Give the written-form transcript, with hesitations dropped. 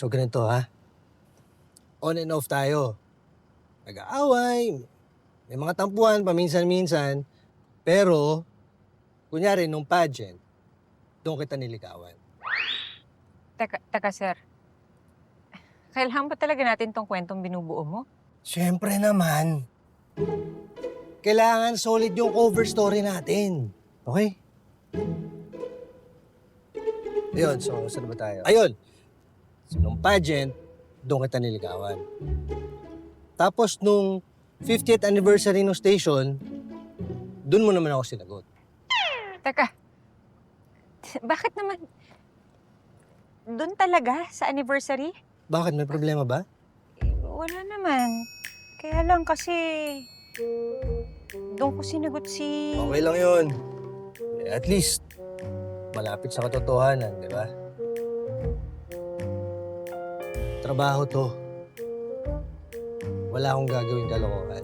So ganito ha, on and off tayo. Nag-aaway, may mga tampuhan paminsan-minsan, pero kunyari nung pageant, doon kita niligawan. Teka sir. Kailangan ba talaga natin tong kwentong binubuo mo? Siyempre naman. Kailangan solid yung cover story natin. Okay? Ayun, so saan ba tayo? Ayun! So nung pageant, doon kita niligawan. Tapos nung 50th anniversary ng station, doon mo naman ako sinagot. Teka, bakit naman? Doon talaga sa anniversary? Bakit? May problema ba? Wala naman. Kaya lang kasi doon ko sinagot si... Okay lang yun. At least, malapit sa katotohanan, di ba? Trabaho to. Wala akong gagawing kalokohan.